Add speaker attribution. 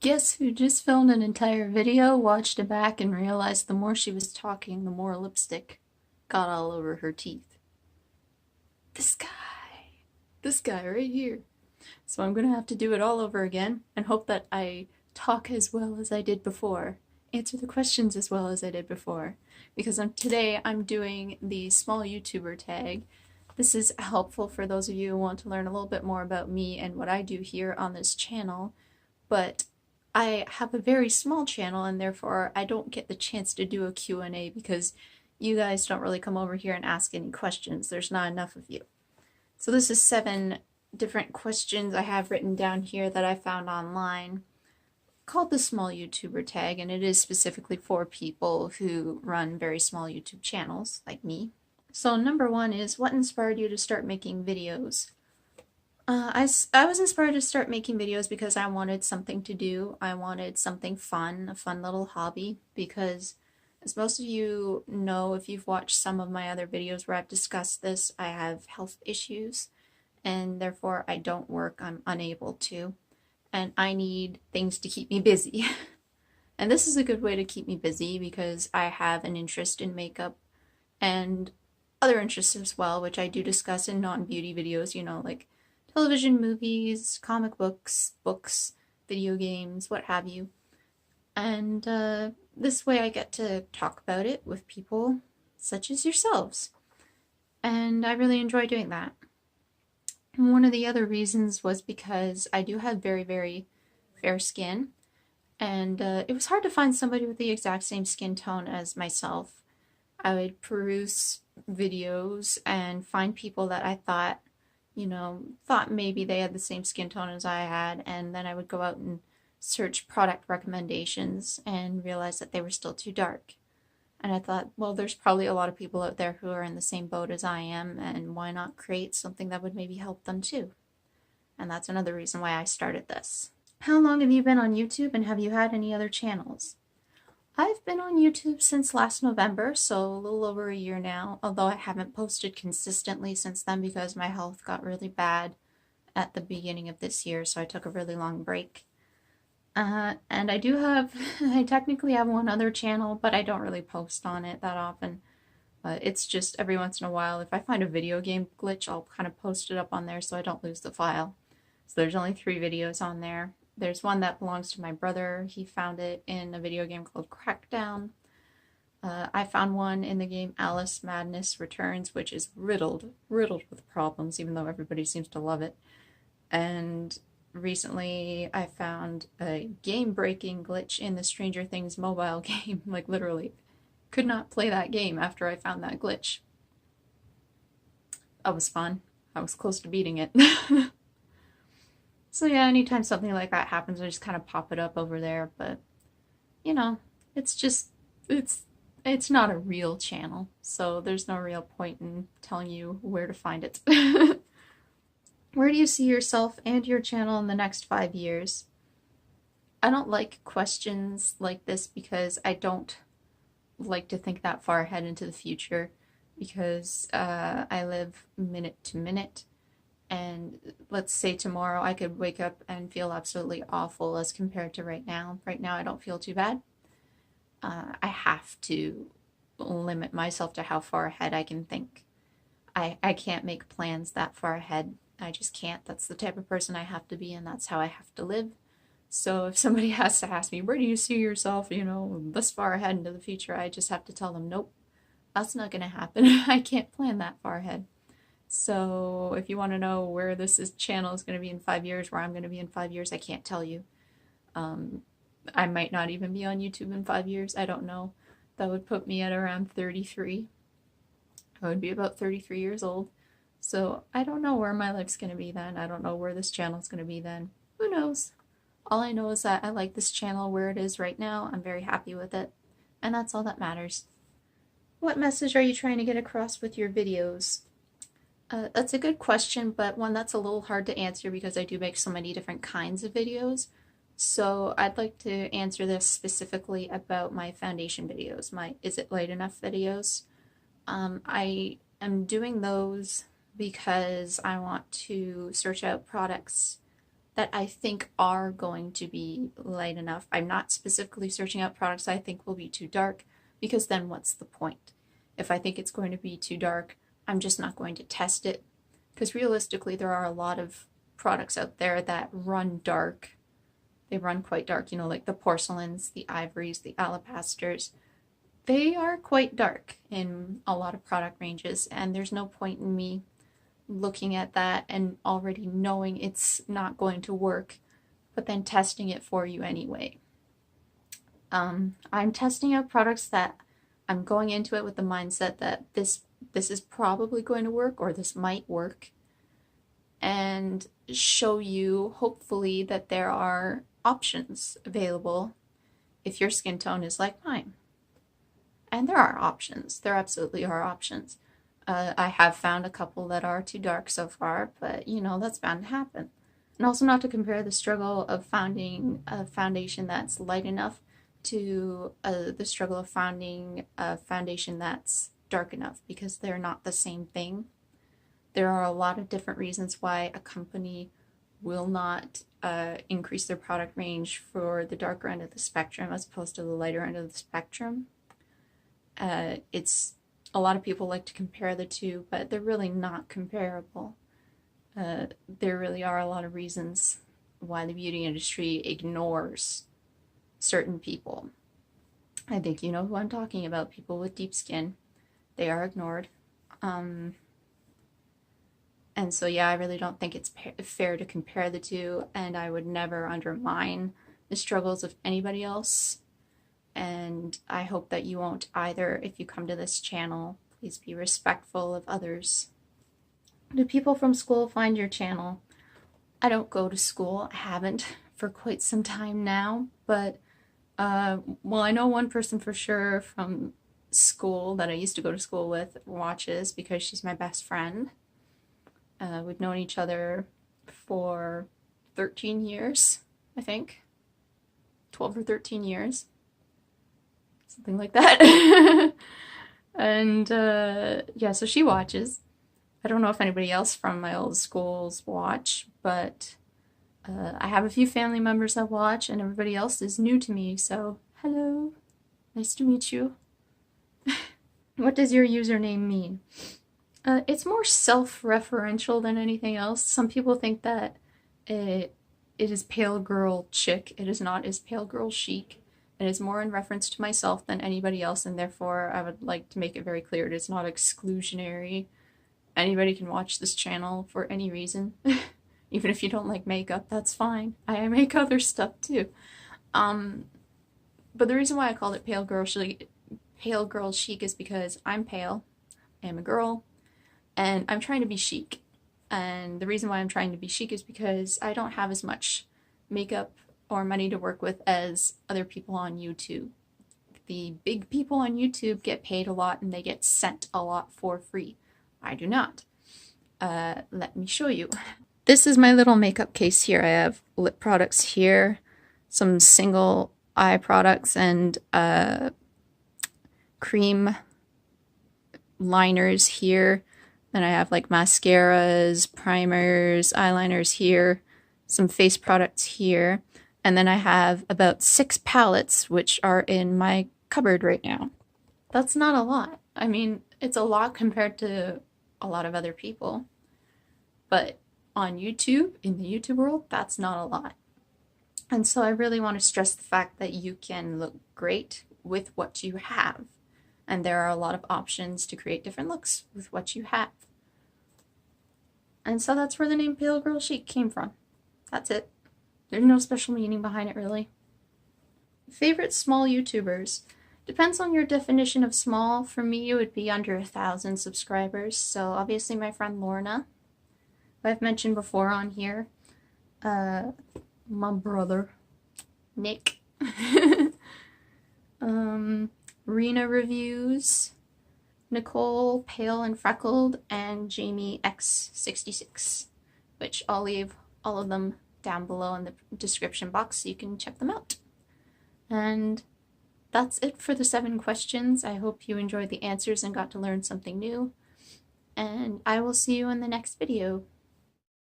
Speaker 1: Guess who just filmed an entire video, watched it back, and realized the more she was talking, the more lipstick got all over her teeth? This guy. This guy right here. So I'm gonna have to do it all over again and hope that I talk as well as I did before, answer the questions as well as I did before, because today I'm doing the small YouTuber tag. This is helpful for those of you who want to learn a little bit more about me and what I do here on this channel, but I have a very small channel and therefore I don't get the chance to do a Q&A because you guys don't really come over here and ask any questions. There's not enough of you. So this is 7 different questions I have written down here that I found online called the small YouTuber tag, and it is specifically for people who run very small YouTube channels like me. So number 1 is, what inspired you to start making videos? I was inspired to start making videos because I wanted something to do. I wanted something fun, a fun little hobby, because as most of you know, if you've watched some of my other videos where I've discussed this, I have health issues and therefore I don't work. I'm unable to, and I need things to keep me busy. And this is a good way to keep me busy because I have an interest in makeup and other interests as well, which I do discuss in non-beauty videos, you know, like television, movies, comic books, video games, what have you. And this way I get to talk about it with people such as yourselves. And I really enjoy doing that. And one of the other reasons was because I do have very, very fair skin. And it was hard to find somebody with the exact same skin tone as myself. I would peruse videos and find people that I thought, thought maybe they had the same skin tone as I had, and then I would go out and search product recommendations and realize that they were still too dark. And I thought, well, there's probably a lot of people out there who are in the same boat as I am, and why not create something that would maybe help them too? And that's another reason why I started this. How long have you been on YouTube, and have you had any other channels? I've been on YouTube since last November, so a little over a year now, although I haven't posted consistently since then because my health got really bad at the beginning of this year, so I took a really long break. And I technically have one other channel, but I don't really post on it that often. It's just every once in a while, if I find a video game glitch, I'll kind of post it up on there so I don't lose the file. So there's only 3 videos on there. There's one that belongs to my brother. He found it in a video game called Crackdown. I found one in the game Alice Madness Returns, which is riddled with problems, even though everybody seems to love it. And recently I found a game-breaking glitch in the Stranger Things mobile game. Like, literally, could not play that game after I found that glitch. That was fun. I was close to beating it. So yeah, anytime something like that happens, I just kind of pop it up over there, but it's just, it's not a real channel, so there's no real point in telling you where to find it. Where do you see yourself and your channel in the next 5 years? I don't like questions like this because I don't like to think that far ahead into the future, because I live minute to minute. And let's say tomorrow I could wake up and feel absolutely awful as compared to right now. Right now I don't feel too bad. I have to limit myself to how far ahead I can think. I can't make plans that far ahead. I just can't. That's the type of person I have to be, and that's how I have to live. So if somebody has to ask me, where do you see yourself, this far ahead into the future, I just have to tell them, nope, that's not going to happen. I can't plan that far ahead. So if you want to know where channel is going to be in 5 years, where I'm going to be in 5 years, I can't tell you. I might not even be on YouTube in 5 years. I don't know. That would put me at around 33. I would be about 33 years old. So I don't know where my life's going to be then. I don't know where this channel is going to be then. Who knows? All I know is that I like this channel where it is right now. I'm very happy with it. And that's all that matters. What message are you trying to get across with your videos? That's a good question, but one that's a little hard to answer because I do make so many different kinds of videos. So I'd like to answer this specifically about my foundation videos, my Is It Light Enough videos. I am doing those because I want to search out products that I think are going to be light enough. I'm not specifically searching out products I think will be too dark, because then what's the point? If I think it's going to be too dark, I'm just not going to test it, because realistically there are a lot of products out there that run dark. They run quite dark, you know, like the porcelains, the ivories, the alabasters. They are quite dark in a lot of product ranges, and there's no point in me looking at that and already knowing it's not going to work, but then testing it for you anyway. I'm testing out products that I'm going into it with the mindset that this is probably going to work, or this might work, and show you hopefully that there are options available if your skin tone is like mine. And there are options. There absolutely are options. I have found a couple that are too dark so far, but you know, that's bound to happen. And also not to compare the struggle of finding a foundation that's light enough to the struggle of finding a foundation that's dark enough, because they're not the same thing. There are a lot of different reasons why a company will not increase their product range for the darker end of the spectrum as opposed to the lighter end of the spectrum. It's a lot of people like to compare the two, but they're really not comparable. There really are a lot of reasons why the beauty industry ignores certain people. I think you know who I'm talking about, people with deep skin. They are ignored. And so yeah, I really don't think it's fair to compare the two, and I would never undermine the struggles of anybody else. And I hope that you won't either if you come to this channel. Please be respectful of others. Do people from school find your channel? I don't go to school. I haven't for quite some time now, but well, I know one person for sure from school that I used to go to school with watches, because she's my best friend. We've known each other for 13 years, I think. 12 or 13 years. Something like that. And yeah, so she watches. I don't know if anybody else from my old schools watch, but I have a few family members that watch, and everybody else is new to me, so hello. Nice to meet you. What does your username mean? It's more self-referential than anything else. Some people think that it is palegirlchic. It is not. It's palegirlchic. It is more in reference to myself than anybody else, and therefore I would like to make it very clear it is not exclusionary. Anybody can watch this channel for any reason. Even if you don't like makeup, that's fine. I make other stuff too. But the reason why I called it palegirlchic is because I'm pale, I am a girl, and I'm trying to be chic. And the reason why I'm trying to be chic is because I don't have as much makeup or money to work with as other people on YouTube. The big people on YouTube get paid a lot and they get sent a lot for free. I do not. Let me show you. This is my little makeup case here. I have lip products here, some single eye products, and cream liners here. Then I have like mascaras, primers, eyeliners here, some face products here. And then I have about 6 palettes, which are in my cupboard right now. That's not a lot. I mean, it's a lot compared to a lot of other people. But on YouTube, in the YouTube world, that's not a lot. And so I really want to stress the fact that you can look great with what you have. And there are a lot of options to create different looks with what you have. And so that's where the name palegirlchic came from. That's it. There's no special meaning behind it, really. Favorite small YouTubers? Depends on your definition of small. For me, it would be under 1,000 subscribers. So obviously my friend Liana, who I've mentioned before on here. My brother, Nick. Rena Reviews, Nicole, Pale and Freckled, and Jamie X66, which I'll leave all of them down below in the description box so you can check them out. And that's it for the 7 questions. I hope you enjoyed the answers and got to learn something new. And I will see you in the next video.